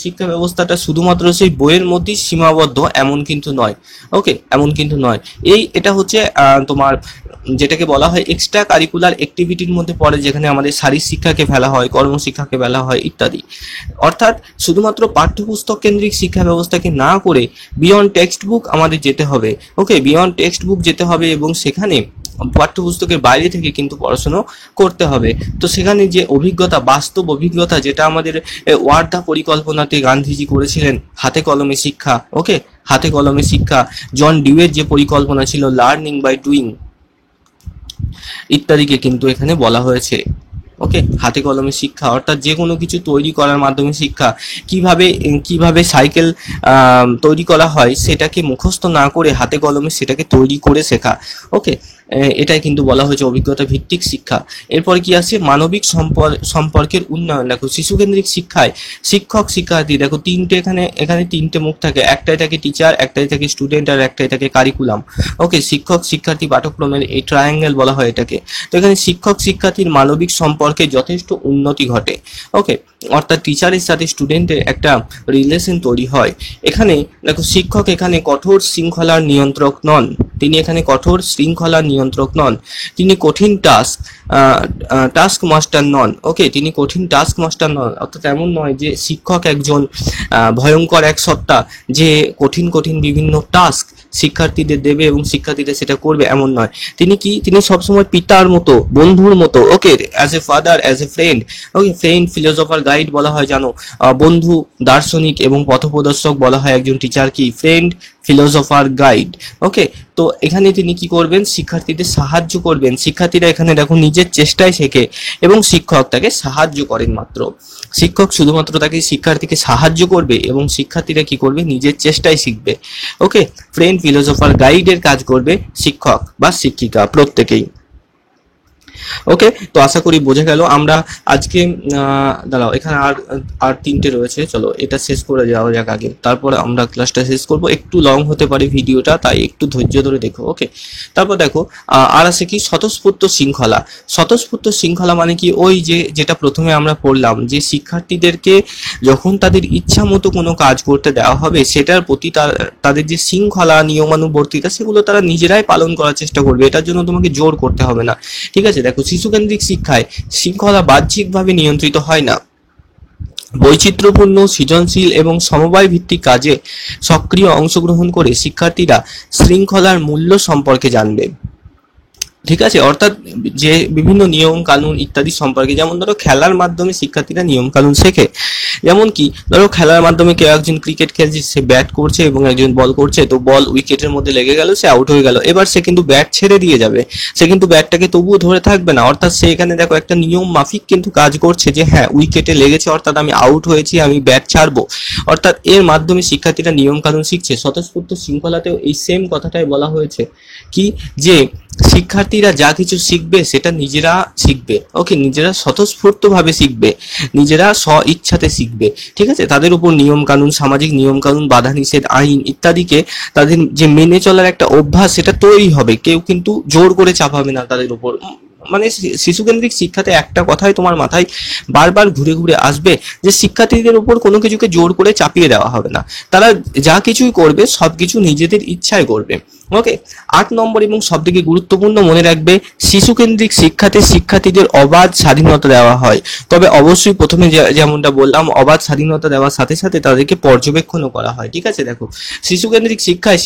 শিক্ষা ব্যবস্থাটা শুধুমাত্র সেই বইয়ের মধ্যেই সীমাবদ্ধ, এমন কিন্তু নয়। ওকে, এমন কিন্তু নয়। এটা হচ্ছে তোমার যেটাকে বলা হয় এক্সট্রা কারিকুলার অ্যাক্টিভিটির মধ্যে পড়ে, যেখানে আমাদের শারীরিক শিক্ষাকে ফেলা হয়, কর্মশিক্ষাকে ফেলা হয় ইত্যাদি। অর্থাৎ শুধুমাত্র পাঠ্যপুস্তক কেন্দ্রিক শিক্ষা ব্যবস্থাকে না করে বিয়ন্ড টেক্সট বুক আমাদের যেতে হবে। ওকে, বিয়ন্ড টেক্সট বুক যেতে হবে এবং সেখানে পাঠ্যপুস্তকের বাইরে থেকে কিন্তু পড়াশোনা করতে হবে। তো সেখানে যে অভিজ্ঞতা, বাস্তব অভিজ্ঞতা, যেটা আমাদের ওয়ার্ধা পরিকল্পনাতে গান্ধীজি করেছিলেন, হাতে কলমে শিক্ষা। ওকে, হাতে কলমে শিক্ষা। জন ডিউয়ের যে পরিকল্পনা ছিল লার্নিং বাই ডুইং ইত্যাদিকে কিন্তু এখানে বলা হয়েছে। ওকে, হাতে কলমে শিক্ষা অর্থাৎ যে কোনো কিছু তৈরি করার মাধ্যমে শিক্ষা। কিভাবে সাইকেল তৈরি করা হয় সেটাকে মুখস্থ না করে হাতে কলমে সেটাকে তৈরি করে শেখা। ওকে, এটাই কিন্তু বলা হয়েছে অভিজ্ঞতা ভিত্তিক শিক্ষা। এরপর কি আছে, মানবিক সম্পর্কের উন্নয়ন। দেখো শিশু কেন্দ্রিক শিক্ষায় শিক্ষক শিক্ষার্থী, দেখো এখানে তিনটে মুখ থাকে, একটাই থাকে টিচার, একটাই থাকে স্টুডেন্ট, আর একটাই থাকে কারিকুলাম। ওকে, শিক্ষক শিক্ষার্থী পাঠ্যক্রমের এই ট্রায়াঙ্গেল বলা হয় এটাকে। তো এখানে শিক্ষক শিক্ষার্থীর মানবিক সম্পর্কে যথেষ্ট উন্নতি ঘটে। ওকে, অর্থাৎ টিচারের সাথে স্টুডেন্টের একটা রিলেশন তৈরি হয়। এখানে দেখো শিক্ষক এখানে কঠোর শৃঙ্খলার নিয়ন্ত্রক নন, তিনি এখানে কঠোর শৃঙ্খলার নিয়ন্ত্রক নন, তিনি কঠিন টাস্ক মাস্টার নন। ওকে, তিনি কঠিন টাস্ক মাস্টার নন, অর্থাৎ এমন নয় যে শিক্ষক একজন ভয়ঙ্কর এক সত্তা যে কঠিন বিভিন্ন টাস্ক শিক্ষার্থীদের দেবে এবং শিক্ষার্থীরা সেটা করবে, এমন নয়। তিনি সবসময় পিতার মতো, বন্ধুর মতো। Okay, as a father, as a friend. Okay, friend, philosopher, guide বলা হয়, জানো বন্ধু, দার্শনিক এবং পথপ্রদর্শক বলা হয় একজন টিচার কি, ফ্রেন্ড, ফিলোসফার, গাইড। ওকে, তো এখানে তিনি কি করবেন, শিক্ষার্থীদের সাহায্য করবেন। শিক্ষার্থীরা এখানে দেখো নিজের চেষ্টায় শেখে এবং শিক্ষক তাকে সাহায্য করেন মাত্র। শিক্ষক শুধুমাত্র তাকে শিক্ষার্থীকে সাহায্য করবে এবং শিক্ষার্থীরা কি করবে, নিজের চেষ্টায় শিখবে। ওকে, ফ্রেন্ড, ফিলোসফার, গাইডের কাজ করবে শিক্ষক বা শিক্ষিকা প্রত্যেকেই। ওকে, তো আশা করি বোঝা গেল। আমরা আজকে দাঁড়াও, এখানে আর তিনটে রয়েছে, চলো এটা শেষ করে যাওয়া যাক আগে, তারপরে আমরা ক্লাসটা শেষ করব। একটু লং হতে পারে ভিডিওটা, তাই একটু ধৈর্য ধরে দেখো। ওকে, তারপর দেখো আর আছে কি, স্বতঃস্ফূর্ত শৃঙ্খলা। স্বতঃস্ফূর্ত শৃঙ্খলা মানে কি, ওই যেটা প্রথমে আমরা পড়লাম, যে শিক্ষার্থীদেরকে যখন তাদের ইচ্ছা মতো কোনো কাজ করতে দেওয়া হবে সেটার প্রতি তাদের যে শৃঙ্খলা, নিয়মানুবর্তিতা, সেগুলো তারা নিজেরাই পালন করার চেষ্টা করবে। এটার জন্য তোমাকে জোর করতে হবে না। ঠিক আছে, দেখো শিশু কেন্দ্রিক শিক্ষায় শৃঙ্খলা বাহ্যিকভাবে নিয়ন্ত্রিত হয় না, বৈচিত্র্যপূর্ণ, সৃজনশীল এবং সমবায় ভিত্তিক কাজে সক্রিয় অংশগ্রহণ করে শিক্ষার্থীরা শৃঙ্খলার মূল্য সম্পর্কে জানবে। ঠিক আছে, অর্থাৎ যে বিভিন্ন নিয়ম কানুন ইত্যাদি সম্পর্কে, যেমন ধরো খেলার মাধ্যমে শিক্ষার্থীরা নিয়ম কানুন শেখে। যেমন কি ধরো খেলার মাধ্যমে কেউ একজন ক্রিকেট খেলছে, সে ব্যাট করছে এবং একজন বল করছে, তো বল উইকেটের মধ্যে লেগে গেল, সে আউট হয়ে গেল। এবার সে কিন্তু ব্যাট ছেড়ে দিয়ে যাবে, সে কিন্তু ব্যাটটাকে তবুও ধরে থাকবে না। অর্থাৎ সে এখানে দেখো একটা নিয়ম মাফিক কিন্তু কাজ করছে, যে হ্যাঁ উইকেটে লেগেছে অর্থাৎ আমি আউট হয়েছি, আমি ব্যাট ছাড়বো। অর্থাৎ এর মাধ্যমে শিক্ষার্থীরা নিয়ম কানুন শিখছে। স্বতঃস্ফূর্ত শৃঙ্খলাতেও এই সেম কথাটাই বলা হয়েছে, কি যে শিক্ষার্থীরা যা কিছু শিখবে সেটা নিজেরা শিখবে। ওকে, নিজেরা স্বতঃস্ফূর্ত ভাবে শিখবে, নিজেরা স্ব ইচ্ছাতে শিখবে। ঠিক আছে, তাদের উপর নিয়ম কানুন, সামাজিক নিয়ম কানুন, বাধা নিষেধ, আইন ইত্যাদিকে তাদের যে মেনে চলার একটা অভ্যাস, সেটা তৈরি হবে। কেউ কিন্তু জোর করে চাপাবে না তাদের উপর। মানে শিশু কেন্দ্রিক শিক্ষাতে একটা কথাই তোমার মাথায় বারবার ঘুরে ঘুরে আসবে, যে শিক্ষার্থীদের উপর কোনো কিছুকে জোর করে চাপিয়ে দেওয়া হবে না। তারা যা কিছুই করবে সবকিছু নিজেদের ইচ্ছায় করবে। ওকে, 8 নম্বর এবং সবথেকে গুরুত্বপূর্ণ মনে রাখবে, শিশু কেন্দ্রিক শিক্ষাতে শিক্ষার্থীদের অবাধ স্বাধীনতা দেওয়া হয়। তবে অবশ্যই প্রথমে যেমনটা বললাম, অবাধ স্বাধীনতা দেওয়ার সাথে সাথে তাদেরকে পর্যবেক্ষণও করা হয়। ঠিক আছে, দেখো শিশু কেন্দ্রিক শিক্ষায়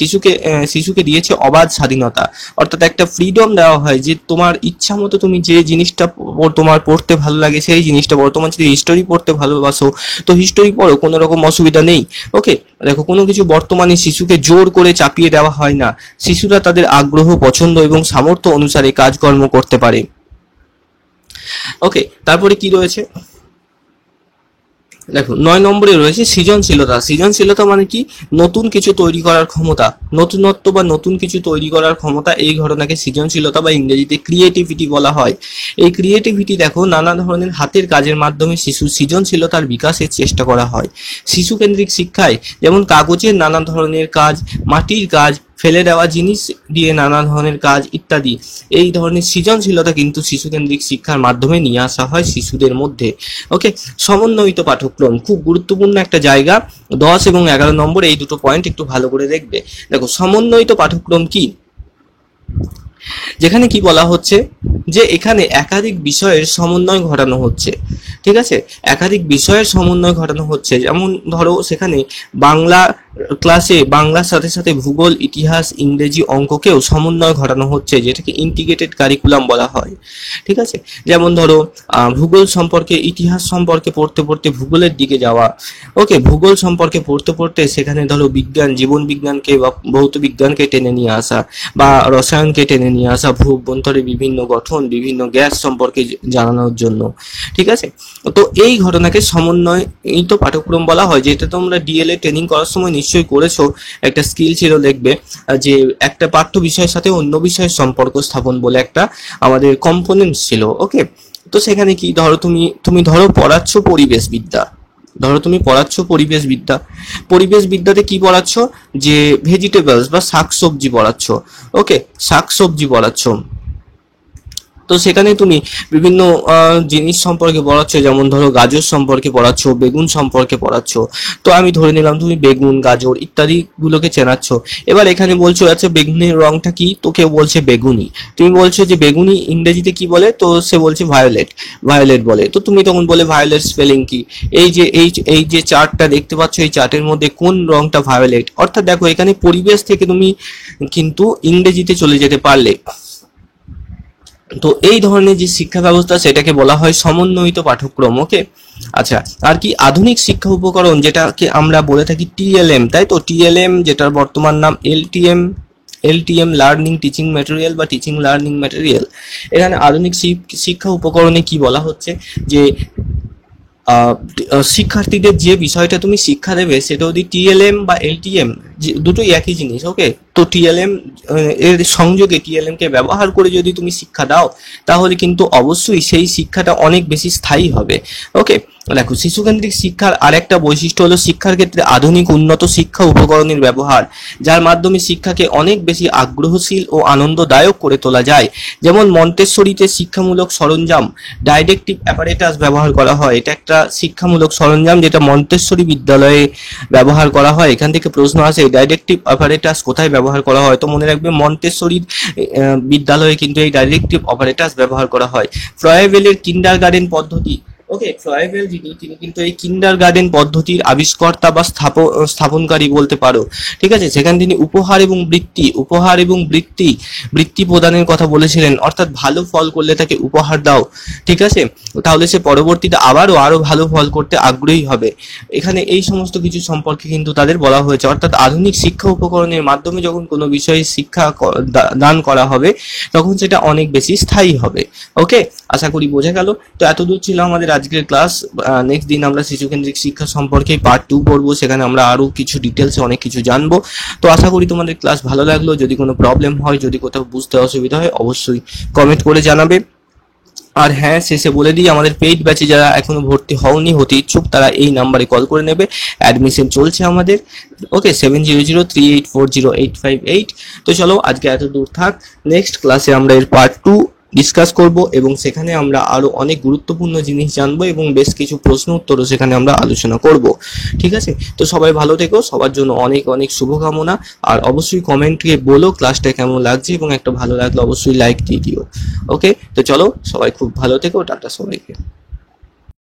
শিশুকে দিয়েছে অবাধ স্বাধীনতা, অর্থাৎ একটা ফ্রিডম দেওয়া হয়, যে তোমার ইচ্ছা মতো তুমি যে জিনিসটা তোমার পড়তে ভালো লাগে সেই জিনিসটা পড়ো। তোমার যদি হিস্টোরি পড়তে ভালোবাসো তো হিস্টোরি পড়ো, কোনো রকম অসুবিধা নেই। ওকে, দেখো কোনো কিছু বর্তমানে শিশুকে জোর করে চাপিয়ে দেওয়া হয় না, শিশুরা তাদের আগ্রহ, পছন্দ এবং সামর্থ্য অনুসারে কাজকর্ম করতে পারে। ওকে, তারপরে কি রয়েছে দেখো 9 নম্বরে রয়েছে সৃজনশীলতা। সৃজনশীলতা মানে কি? নতুন কিছু তৈরি করার ক্ষমতা, নতুনত্ব বা নতুন কিছু তৈরি করার ক্ষমতা, এই ঘটনাকে সৃজনশীলতা বা ইংরেজিতে ক্রিয়েটিভিটি বলা হয়। এই ক্রিয়েটিভিটি দেখো নানা ধরনের হাতের কাজের মাধ্যমে শিশুর সৃজনশীলতার বিকাশের চেষ্টা করা হয়। শিশু কেন্দ্রিক শিক্ষায় যেমন কাগজের নানা ধরনের কাজ, মাটির কাজ, ফেলে দেওয়া জিনিস দিয়ে নানা ধরনের কাজ ইত্যাদি, এই ধরনের সৃজনশীলতা কিন্তু শিশু কেন্দ্রিক শিক্ষার মাধ্যমে নিয়ে আসা হয় শিশুদের মধ্যে। ওকে, সমন্বয়িত পাঠ্যক্রম খুব গুরুত্বপূর্ণ একটা জায়গা। 10 এবং 11 নম্বর এই দুটো পয়েন্ট একটু ভালো করে দেখবে। দেখো সমন্বয়িত পাঠ্যক্রম কি, যেখানে কি বলা হচ্ছে যে এখানে একাধিক বিষয়ের সমন্বয় ঘটানো হচ্ছে। ঠিক আছে, একাধিক বিষয়ের সমন্বয় ঘটানো হচ্ছে। যেমন ধরো সেখানে বাংলা ক্লাসে বাংলার সাথে সাথে ভূগোল, ইতিহাস, ইংরেজি, অঙ্ককেও সমন্বয় ঘটানো হচ্ছে, যেটাকে ইন্টিগ্রেটেড কারিকুলাম বলা হয়। ঠিক আছে, যেমন ধরো ভূগোল সম্পর্কে, ইতিহাস সম্পর্কে পড়তে পড়তে ভূগোলের দিকে যাওয়া। ওকে, ভূগোল সম্পর্কে পড়তে পড়তে সেখানে ধরো বিজ্ঞান, জীবন বিজ্ঞানকে বা ভৌত বিজ্ঞানকে টেনে নিয়ে আসা, বা রসায়নকে টেনে নিয়ে আসা, ভূ অভ্যন্তরে বিভিন্ন গঠন, বিভিন্ন গ্যাস সম্পর্কে জানানোর জন্য। ঠিক আছে, তো এই ঘটনাকে সমন্বয়িত পাঠ্যক্রম বলা হয়, যেটা তোমরা ডিএলএ ট্রেনিং করার সময় নিশ্চয়ই করেছো। একটা স্কিল ছিল, দেখবে যে একটা পাঠ্য বিষয়ের সাথে অন্য বিষয়ের সম্পর্ক স্থাপন বলে একটা আমাদের কম্পোনেন্ট ছিল। ওকে, তো সেখানে কি ধরো তুমি ধরো পড়াচ্ছ পরিবেশবিদ্যা, ধরো তুমি পড়াচ্ছ পরিবেশবিদ্যা, পরিবেশবিদ্যাতে কি পড়াচ্ছ, যে ভেজিটেবলস বা শাকসবজি পড়াচ্ছ। ওকে, শাকসবজি পড়াচ্ছ, তো সেখানে তুমি বিভিন্ন জিনিস সম্পর্কে পড়াচ্ছ, যেমন ধরো গাজর সম্পর্কে পড়াচ্ছ, বেগুন সম্পর্কে পড়াচ্ছ। তো আমি ধরে নিলাম তুমি বেগুন, গাজর ইত্যাদি গুলোকে চেনাচ্ছ। এবার এখানে বলছো আচ্ছা বেগুনের রংটা কি, তো কেউ বলছে বেগুনি, তুমি বলছো যে বেগুনি ইংরেজিতে কি বলে, তো সে বলছে ভায়োলেট, ভায়োলেট বলে। তো তুমি তখন বলে ভায়োলেট স্পেলিং কি, এই যে চার্টটা দেখতে পাচ্ছ, এই চার্টের মধ্যে কোন রংটা ভায়োলেট। অর্থাৎ দেখো এখানে পরিবেশ থেকে তুমি কিন্তু ইংরেজিতে চলে যেতে পারলে। তো এই ধরনের যে শিক্ষা ব্যবস্থা সেটাকে বলা হয় সমন্বয়িত পাঠ্যক্রম। ওকে, আচ্ছা আর কি আধুনিক শিক্ষা উপকরণ, যেটাকে আমরা বলে থাকি টিএলএম, তাই তো টিএলএম যেটার বর্তমান নাম এলটিএম লার্নিং টিচিং ম্যাটেরিয়াল বা টিচিং লার্নিং ম্যাটেরিয়াল। এখানে আধুনিক শিক্ষা উপকরণে কি বলা হচ্ছে যে শিক্ষার্থীদের যে বিষয়টা তুমি শিক্ষা দেবে সেটা যদি টিএলএম বা এলটিএম, দুটোই একই জিনিস। ওকে, তো টিএলএম এর সংযোগে টিএলএম কে ব্যবহার করে যদি তুমি শিক্ষা দাও তাহলে কিন্তু অবশ্যই সেই শিক্ষাটা অনেক বেশি স্থায়ী হবে। ওকে, দেখো শিশুকেন্দ্রিক শিক্ষার আরেকটা বৈশিষ্ট্য হলো শিক্ষার ক্ষেত্রে আধুনিক উন্নত শিক্ষা উপকরণের ব্যবহার, যার মাধ্যমে শিক্ষাকে অনেক বেশি আগ্রহশীল ও আনন্দদায়ক করে তোলা যায়। যেমন মন্টেসরিতে শিক্ষামূলক সরঞ্জাম ডাইডেক্টিভ অ্যাপারেটাস ব্যবহার করা হয়। এটা একটা শিক্ষামূলক সরঞ্জাম যেটা মন্টেসরি বিদ্যালয়ে ব্যবহার করা হয়। এখান থেকে প্রশ্ন আসে ডাইডেক্টিভ অ্যাপারেটাস কোথায় ব্যবহার করা হয়, তো মনে রাখবে মন্টেসরি বিদ্যালয়ে কিন্তু এই ডাইডেক্টিভ অ্যাপারেটাস ব্যবহার করা হয়। ফ্রয়েবেলের কিন্ডারগার্টেন পদ্ধতি। ওকে, ফ্রয়েবেল তিনি কিন্তু এই কিন্ডারগার্টেন পদ্ধতির আবিষ্কর্তা বা স্থাপনকারী বলতে পারো। ঠিক আছে, সেখানে তিনি উপহার এবং বৃত্তি প্রদানের কথা বলেছিলেন। অর্থাৎ ভালো ফল করলে তাকে উপহার দাও, ঠিক আছে, তাহলে সে পরবর্তীতে আরো ভালো ফল করতে আগ্রহী হবে। এখানে এই সমস্ত কিছু সম্পর্কে কিন্তু তাদের বলা হয়েছে। অর্থাৎ আধুনিক শিক্ষা উপকরণের মাধ্যমে যখন কোনো বিষয়ে শিক্ষা দান করা হবে তখন সেটা অনেক বেশি স্থায়ী হবে। ওকে, আশা করি বোঝা গেল। তো এতদূর ছিল আমাদের আজকের ক্লাস। নেক্সট দিন আমরা শিশুকেন্দ্রিক শিক্ষা সম্পর্কে পার্ট 2 পড়বো, সেখানে আমরা আরো কিছু ডিটেলসে অনেক কিছু জানবো। তো আশা করি তোমাদের ক্লাস ভালো লাগলো। যদি কোনো প্রবলেম হয়, যদি কোথাও বুঝতে অসুবিধা হয়, অবশ্যই কমেন্ট করে জানাবে। আর হ্যাঁ, শেষে বলে দিই আমাদের পেইড ব্যাচে যারা এখনো ভর্তি হওনি, হতে ইচ্ছুক, তারা এই নাম্বারে কল করে নেবে। অ্যাডমিশন চলছে আমাদের। ওকে, 7003840858। তো চলো আজকে এত দূর থাক। নেক্সট ক্লাসে আমরা এর পার্ট 2 ডিসকাস করব এবং সেখানে আমরা আরো অনেক গুরুত্বপূর্ণ জিনিস জানবো এবং বেশ কিছু প্রশ্ন উত্তরও সেখানে আমরা আলোচনা করব। ঠিক আছে, তো সবাই ভালো থেকো, সবার জন্য অনেক অনেক শুভকামনা। আর অবশ্যই কমেন্টে বলো ক্লাসটা কেমন লাগছে এবং একটা ভালো লাগলে অবশ্যই লাইক দিয়ে দিও। ওকে, তো চলো সবাই খুব ভালো থেকো, টাটা সবাইকে।